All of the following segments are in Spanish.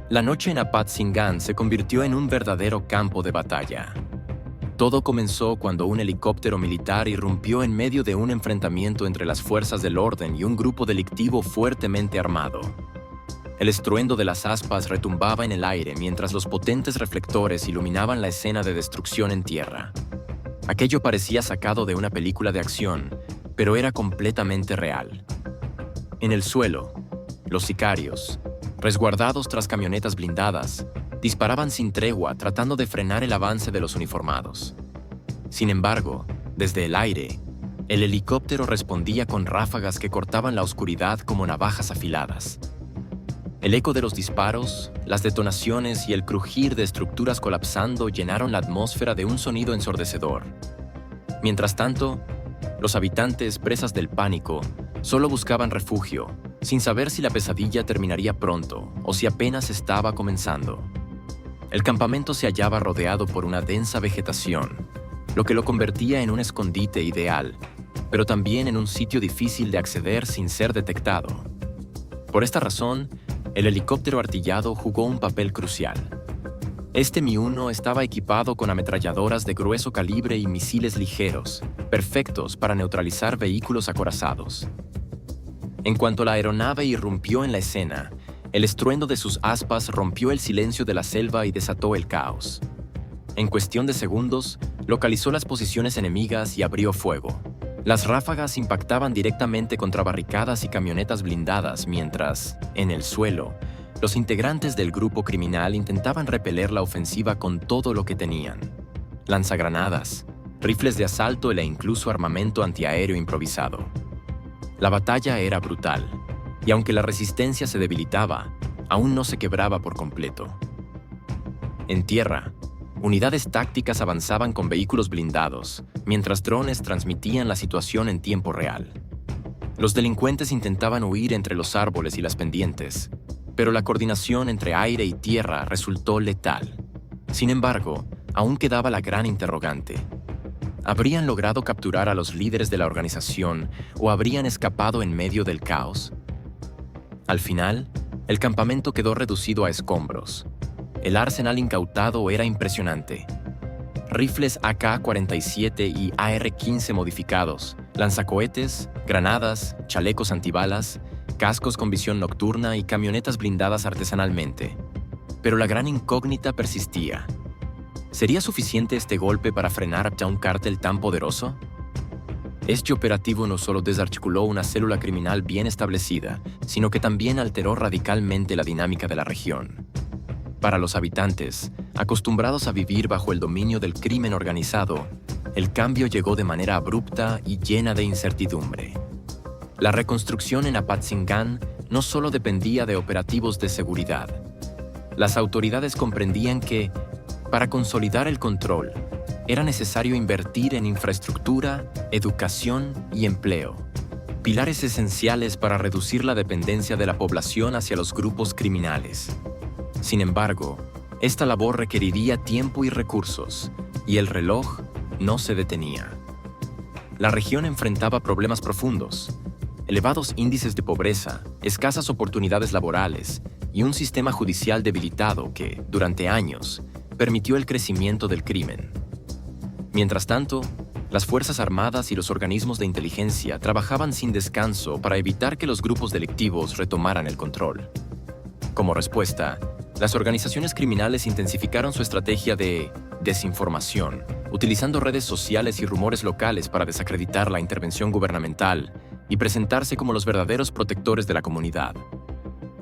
La noche en Apatzingán se convirtió en un verdadero campo de batalla. Todo comenzó cuando un helicóptero militar irrumpió en medio de un enfrentamiento entre las fuerzas del orden y un grupo delictivo fuertemente armado. El estruendo de las aspas retumbaba en el aire mientras los potentes reflectores iluminaban la escena de destrucción en tierra. Aquello parecía sacado de una película de acción, pero era completamente real. En el suelo, los sicarios, resguardados tras camionetas blindadas, disparaban sin tregua tratando de frenar el avance de los uniformados. Sin embargo, desde el aire, el helicóptero respondía con ráfagas que cortaban la oscuridad como navajas afiladas. El eco de los disparos, las detonaciones y el crujir de estructuras colapsando llenaron la atmósfera de un sonido ensordecedor. Mientras tanto, los habitantes, presas del pánico, solo buscaban refugio, sin saber si la pesadilla terminaría pronto o si apenas estaba comenzando. El campamento se hallaba rodeado por una densa vegetación, lo que lo convertía en un escondite ideal, pero también en un sitio difícil de acceder sin ser detectado. Por esta razón, el helicóptero artillado jugó un papel crucial. Este Mi-1 estaba equipado con ametralladoras de grueso calibre y misiles ligeros, perfectos para neutralizar vehículos acorazados. En cuanto la aeronave irrumpió en la escena, el estruendo de sus aspas rompió el silencio de la selva y desató el caos. En cuestión de segundos, localizó las posiciones enemigas y abrió fuego. Las ráfagas impactaban directamente contra barricadas y camionetas blindadas mientras, en el suelo, los integrantes del grupo criminal intentaban repeler la ofensiva con todo lo que tenían: lanzagranadas, rifles de asalto e incluso armamento antiaéreo improvisado. La batalla era brutal, y aunque la resistencia se debilitaba, aún no se quebraba por completo. En tierra, unidades tácticas avanzaban con vehículos blindados, mientras drones transmitían la situación en tiempo real. Los delincuentes intentaban huir entre los árboles y las pendientes, pero la coordinación entre aire y tierra resultó letal. Sin embargo, aún quedaba la gran interrogante: ¿habrían logrado capturar a los líderes de la organización o habrían escapado en medio del caos? Al final, el campamento quedó reducido a escombros. El arsenal incautado era impresionante: rifles AK-47 y AR-15 modificados, lanzacohetes, granadas, chalecos antibalas, cascos con visión nocturna y camionetas blindadas artesanalmente. Pero la gran incógnita persistía: ¿sería suficiente este golpe para frenar a un cártel tan poderoso? Este operativo no solo desarticuló una célula criminal bien establecida, sino que también alteró radicalmente la dinámica de la región. Para los habitantes, acostumbrados a vivir bajo el dominio del crimen organizado, el cambio llegó de manera abrupta y llena de incertidumbre. La reconstrucción en Apatzingán no solo dependía de operativos de seguridad. Las autoridades comprendían que, para consolidar el control, era necesario invertir en infraestructura, educación y empleo, pilares esenciales para reducir la dependencia de la población hacia los grupos criminales. Sin embargo, esta labor requeriría tiempo y recursos, y el reloj no se detenía. La región enfrentaba problemas profundos: elevados índices de pobreza, escasas oportunidades laborales y un sistema judicial debilitado que, durante años, permitió el crecimiento del crimen. Mientras tanto, las Fuerzas Armadas y los organismos de inteligencia trabajaban sin descanso para evitar que los grupos delictivos retomaran el control. Como respuesta, las organizaciones criminales intensificaron su estrategia de desinformación, utilizando redes sociales y rumores locales para desacreditar la intervención gubernamental y presentarse como los verdaderos protectores de la comunidad.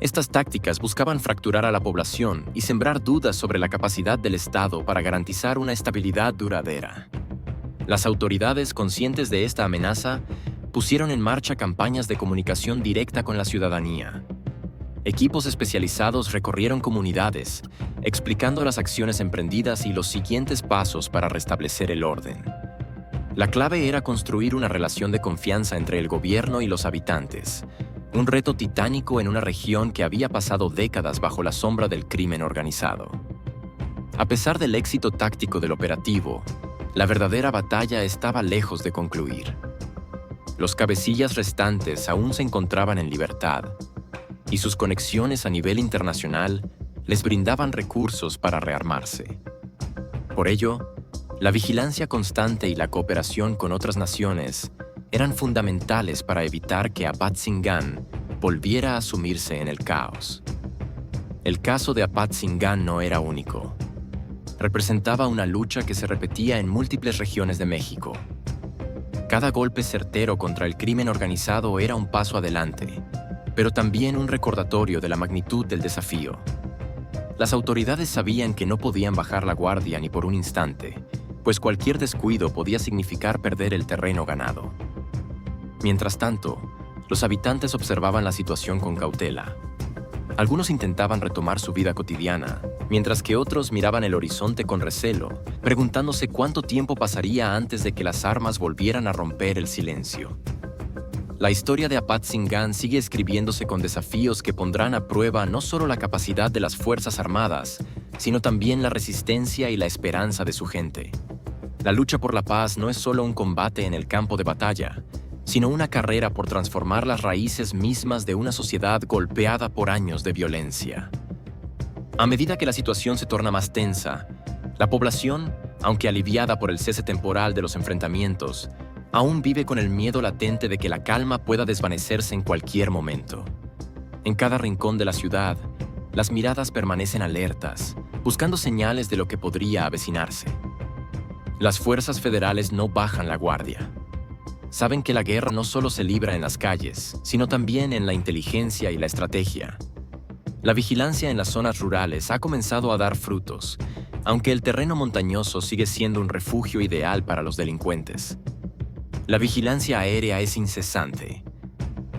Estas tácticas buscaban fracturar a la población y sembrar dudas sobre la capacidad del Estado para garantizar una estabilidad duradera. Las autoridades, conscientes de esta amenaza, pusieron en marcha campañas de comunicación directa con la ciudadanía. Equipos especializados recorrieron comunidades, explicando las acciones emprendidas y los siguientes pasos para restablecer el orden. La clave era construir una relación de confianza entre el gobierno y los habitantes, un reto titánico en una región que había pasado décadas bajo la sombra del crimen organizado. A pesar del éxito táctico del operativo, la verdadera batalla estaba lejos de concluir. Los cabecillas restantes aún se encontraban en libertad, y sus conexiones a nivel internacional les brindaban recursos para rearmarse. Por ello, la vigilancia constante y la cooperación con otras naciones eran fundamentales para evitar que Apatzingán volviera a sumirse en el caos. El caso de Apatzingán no era único. Representaba una lucha que se repetía en múltiples regiones de México. Cada golpe certero contra el crimen organizado era un paso adelante, pero también un recordatorio de la magnitud del desafío. Las autoridades sabían que no podían bajar la guardia ni por un instante, pues cualquier descuido podía significar perder el terreno ganado. Mientras tanto, los habitantes observaban la situación con cautela. Algunos intentaban retomar su vida cotidiana, mientras que otros miraban el horizonte con recelo, preguntándose cuánto tiempo pasaría antes de que las armas volvieran a romper el silencio. La historia de Apatzingán sigue escribiéndose con desafíos que pondrán a prueba no solo la capacidad de las Fuerzas Armadas, sino también la resistencia y la esperanza de su gente. La lucha por la paz no es solo un combate en el campo de batalla, sino una carrera por transformar las raíces mismas de una sociedad golpeada por años de violencia. A medida que la situación se torna más tensa, la población, aunque aliviada por el cese temporal de los enfrentamientos, aún vive con el miedo latente de que la calma pueda desvanecerse en cualquier momento. En cada rincón de la ciudad, las miradas permanecen alertas, buscando señales de lo que podría avecinarse. Las fuerzas federales no bajan la guardia. Saben que la guerra no solo se libra en las calles, sino también en la inteligencia y la estrategia. La vigilancia en las zonas rurales ha comenzado a dar frutos, aunque el terreno montañoso sigue siendo un refugio ideal para los delincuentes. La vigilancia aérea es incesante.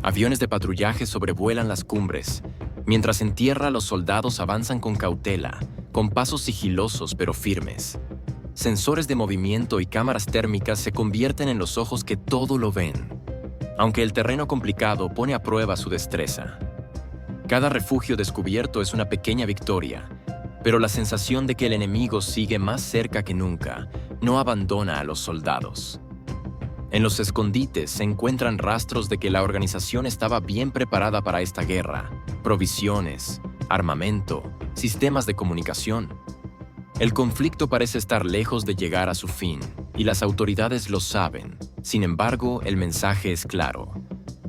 Aviones de patrullaje sobrevuelan las cumbres, mientras en tierra los soldados avanzan con cautela, con pasos sigilosos pero firmes. Sensores de movimiento y cámaras térmicas se convierten en los ojos que todo lo ven, aunque el terreno complicado pone a prueba su destreza. Cada refugio descubierto es una pequeña victoria, pero la sensación de que el enemigo sigue más cerca que nunca no abandona a los soldados. En los escondites se encuentran rastros de que la organización estaba bien preparada para esta guerra: provisiones, armamento, sistemas de comunicación. El conflicto parece estar lejos de llegar a su fin, y las autoridades lo saben. Sin embargo, el mensaje es claro: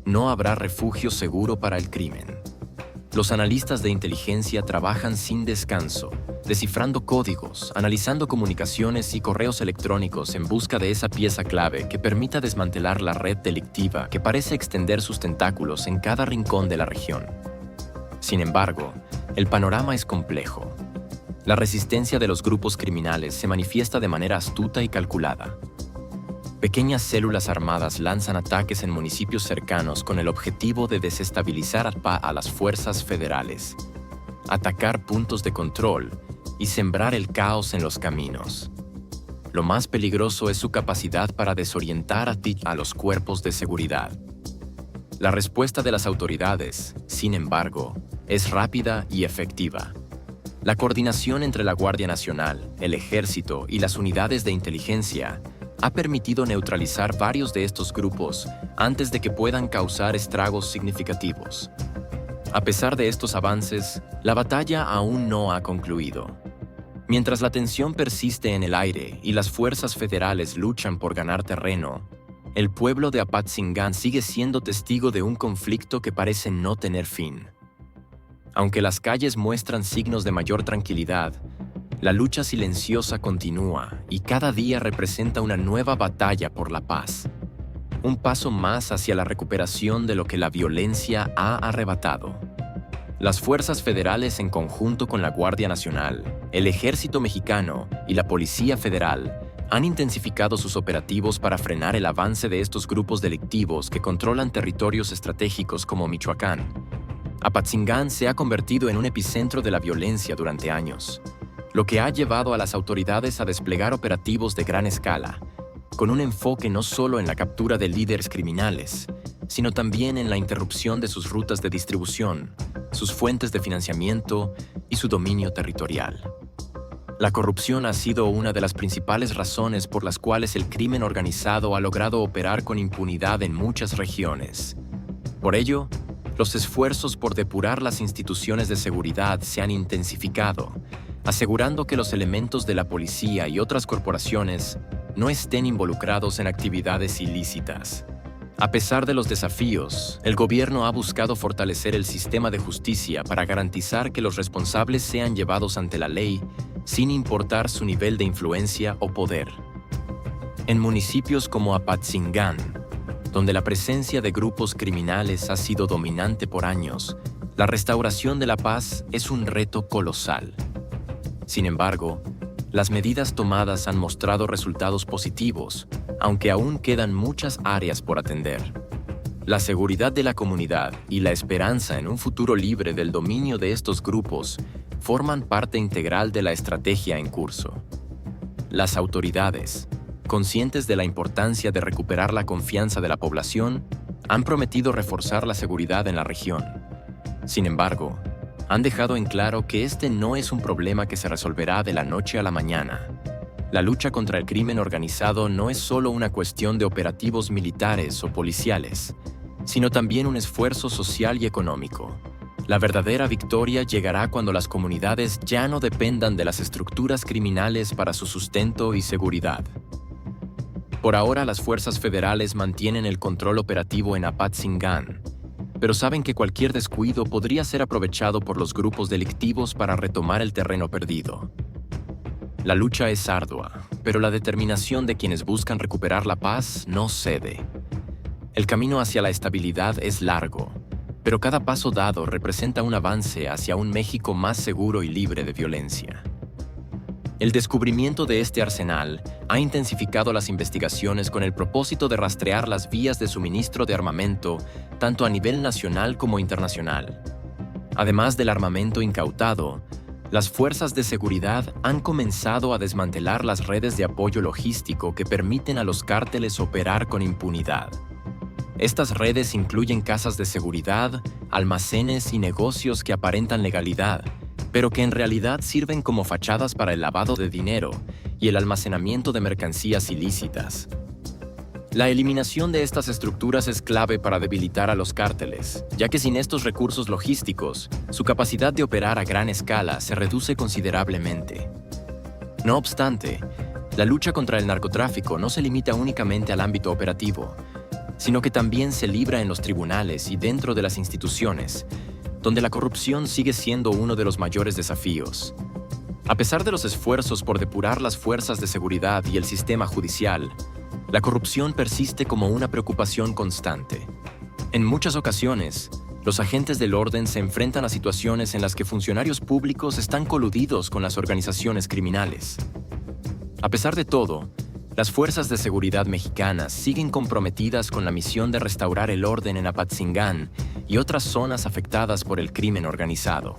no habrá refugio seguro para el crimen. Los analistas de inteligencia trabajan sin descanso, descifrando códigos, analizando comunicaciones y correos electrónicos en busca de esa pieza clave que permita desmantelar la red delictiva que parece extender sus tentáculos en cada rincón de la región. Sin embargo, el panorama es complejo. La resistencia de los grupos criminales se manifiesta de manera astuta y calculada. Pequeñas células armadas lanzan ataques en municipios cercanos con el objetivo de desestabilizar a las fuerzas federales, atacar puntos de control y sembrar el caos en los caminos. Lo más peligroso es su capacidad para desorientar a los cuerpos de seguridad. La respuesta de las autoridades, sin embargo, es rápida y efectiva. La coordinación entre la Guardia Nacional, el Ejército y las unidades de inteligencia ha permitido neutralizar varios de estos grupos antes de que puedan causar estragos significativos. A pesar de estos avances, la batalla aún no ha concluido. Mientras la tensión persiste en el aire y las fuerzas federales luchan por ganar terreno, el pueblo de Apatzingán sigue siendo testigo de un conflicto que parece no tener fin. Aunque las calles muestran signos de mayor tranquilidad, la lucha silenciosa continúa y cada día representa una nueva batalla por la paz. Un paso más hacia la recuperación de lo que la violencia ha arrebatado. Las fuerzas federales, en conjunto con la Guardia Nacional, el Ejército Mexicano y la Policía Federal, han intensificado sus operativos para frenar el avance de estos grupos delictivos que controlan territorios estratégicos como Michoacán. Apatzingán se ha convertido en un epicentro de la violencia durante años, lo que ha llevado a las autoridades a desplegar operativos de gran escala, con un enfoque no solo en la captura de líderes criminales, sino también en la interrupción de sus rutas de distribución, sus fuentes de financiamiento y su dominio territorial. La corrupción ha sido una de las principales razones por las cuales el crimen organizado ha logrado operar con impunidad en muchas regiones. Por ello, los esfuerzos por depurar las instituciones de seguridad se han intensificado, asegurando que los elementos de la policía y otras corporaciones no estén involucrados en actividades ilícitas. A pesar de los desafíos, el gobierno ha buscado fortalecer el sistema de justicia para garantizar que los responsables sean llevados ante la ley sin importar su nivel de influencia o poder. En municipios como Apatzingán, donde la presencia de grupos criminales ha sido dominante por años, la restauración de la paz es un reto colosal. Sin embargo, las medidas tomadas han mostrado resultados positivos, aunque aún quedan muchas áreas por atender. La seguridad de la comunidad y la esperanza en un futuro libre del dominio de estos grupos forman parte integral de la estrategia en curso. Las autoridades, conscientes de la importancia de recuperar la confianza de la población, han prometido reforzar la seguridad en la región. Sin embargo, han dejado en claro que este no es un problema que se resolverá de la noche a la mañana. La lucha contra el crimen organizado no es solo una cuestión de operativos militares o policiales, sino también un esfuerzo social y económico. La verdadera victoria llegará cuando las comunidades ya no dependan de las estructuras criminales para su sustento y seguridad. Por ahora, las fuerzas federales mantienen el control operativo en Apatzingán, pero saben que cualquier descuido podría ser aprovechado por los grupos delictivos para retomar el terreno perdido. La lucha es ardua, pero la determinación de quienes buscan recuperar la paz no cede. El camino hacia la estabilidad es largo, pero cada paso dado representa un avance hacia un México más seguro y libre de violencia. El descubrimiento de este arsenal ha intensificado las investigaciones con el propósito de rastrear las vías de suministro de armamento tanto a nivel nacional como internacional. Además del armamento incautado, las fuerzas de seguridad han comenzado a desmantelar las redes de apoyo logístico que permiten a los cárteles operar con impunidad. Estas redes incluyen casas de seguridad, almacenes y negocios que aparentan legalidad, pero que en realidad sirven como fachadas para el lavado de dinero y el almacenamiento de mercancías ilícitas. La eliminación de estas estructuras es clave para debilitar a los cárteles, ya que sin estos recursos logísticos, su capacidad de operar a gran escala se reduce considerablemente. No obstante, la lucha contra el narcotráfico no se limita únicamente al ámbito operativo, sino que también se libra en los tribunales y dentro de las instituciones, donde la corrupción sigue siendo uno de los mayores desafíos. A pesar de los esfuerzos por depurar las fuerzas de seguridad y el sistema judicial, la corrupción persiste como una preocupación constante. En muchas ocasiones, los agentes del orden se enfrentan a situaciones en las que funcionarios públicos están coludidos con las organizaciones criminales. A pesar de todo, las fuerzas de seguridad mexicanas siguen comprometidas con la misión de restaurar el orden en Apatzingán y otras zonas afectadas por el crimen organizado.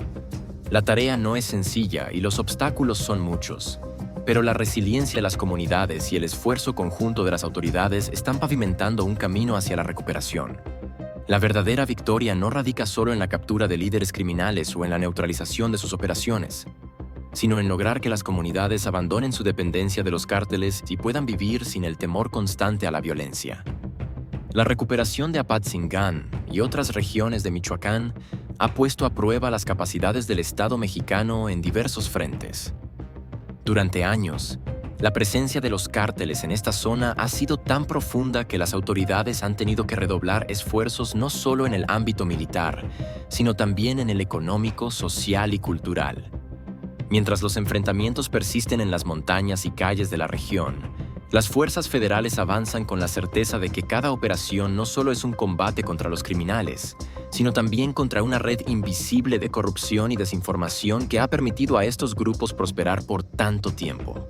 La tarea no es sencilla y los obstáculos son muchos, pero la resiliencia de las comunidades y el esfuerzo conjunto de las autoridades están pavimentando un camino hacia la recuperación. La verdadera victoria no radica solo en la captura de líderes criminales o en la neutralización de sus operaciones, sino en lograr que las comunidades abandonen su dependencia de los cárteles y puedan vivir sin el temor constante a la violencia. La recuperación de Apatzingán y otras regiones de Michoacán ha puesto a prueba las capacidades del Estado mexicano en diversos frentes. Durante años, la presencia de los cárteles en esta zona ha sido tan profunda que las autoridades han tenido que redoblar esfuerzos no solo en el ámbito militar, sino también en el económico, social y cultural. Mientras los enfrentamientos persisten en las montañas y calles de la región, las fuerzas federales avanzan con la certeza de que cada operación no solo es un combate contra los criminales, sino también contra una red invisible de corrupción y desinformación que ha permitido a estos grupos prosperar por tanto tiempo.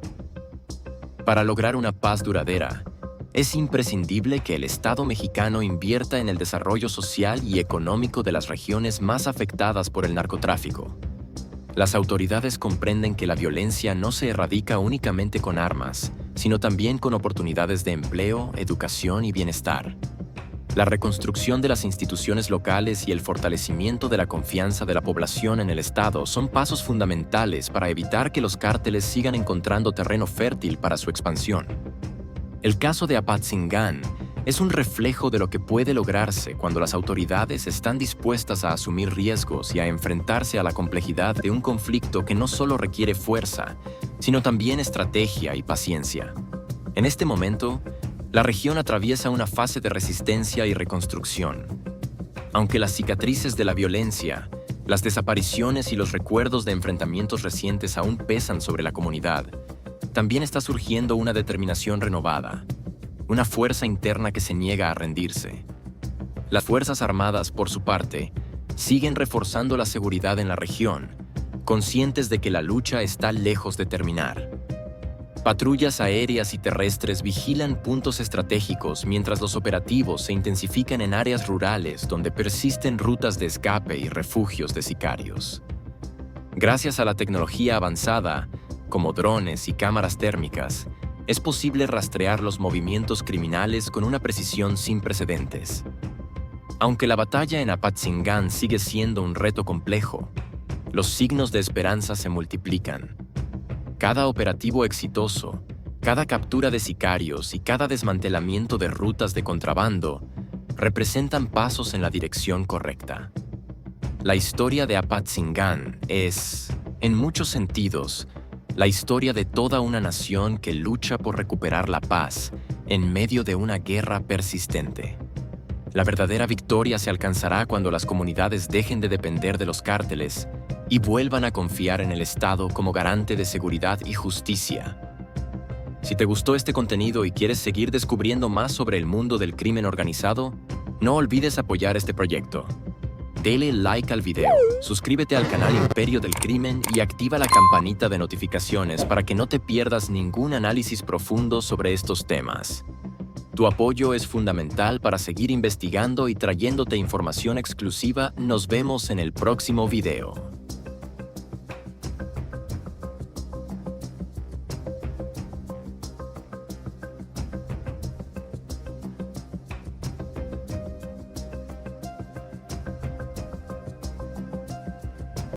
Para lograr una paz duradera, es imprescindible que el Estado mexicano invierta en el desarrollo social y económico de las regiones más afectadas por el narcotráfico. Las autoridades comprenden que la violencia no se erradica únicamente con armas, sino también con oportunidades de empleo, educación y bienestar. La reconstrucción de las instituciones locales y el fortalecimiento de la confianza de la población en el Estado son pasos fundamentales para evitar que los cárteles sigan encontrando terreno fértil para su expansión. El caso de Apatzingán Es un reflejo de lo que puede lograrse cuando las autoridades están dispuestas a asumir riesgos y a enfrentarse a la complejidad de un conflicto que no solo requiere fuerza, sino también estrategia y paciencia. En este momento, la región atraviesa una fase de resistencia y reconstrucción. Aunque las cicatrices de la violencia, las desapariciones y los recuerdos de enfrentamientos recientes aún pesan sobre la comunidad, también está surgiendo una determinación renovada, una fuerza interna que se niega a rendirse. Las Fuerzas Armadas, por su parte, siguen reforzando la seguridad en la región, conscientes de que la lucha está lejos de terminar. Patrullas aéreas y terrestres vigilan puntos estratégicos mientras los operativos se intensifican en áreas rurales donde persisten rutas de escape y refugios de sicarios. Gracias a la tecnología avanzada, como drones y cámaras térmicas, es posible rastrear los movimientos criminales con una precisión sin precedentes. Aunque la batalla en Apatzingán sigue siendo un reto complejo, los signos de esperanza se multiplican. Cada operativo exitoso, cada captura de sicarios y cada desmantelamiento de rutas de contrabando representan pasos en la dirección correcta. La historia de Apatzingán es, en muchos sentidos, la historia de toda una nación que lucha por recuperar la paz en medio de una guerra persistente. La verdadera victoria se alcanzará cuando las comunidades dejen de depender de los cárteles y vuelvan a confiar en el Estado como garante de seguridad y justicia. Si te gustó este contenido y quieres seguir descubriendo más sobre el mundo del crimen organizado, no olvides apoyar este proyecto. Dale like al video, suscríbete al canal Imperio del Crimen y activa la campanita de notificaciones para que no te pierdas ningún análisis profundo sobre estos temas. Tu apoyo es fundamental para seguir investigando y trayéndote información exclusiva. Nos vemos en el próximo video.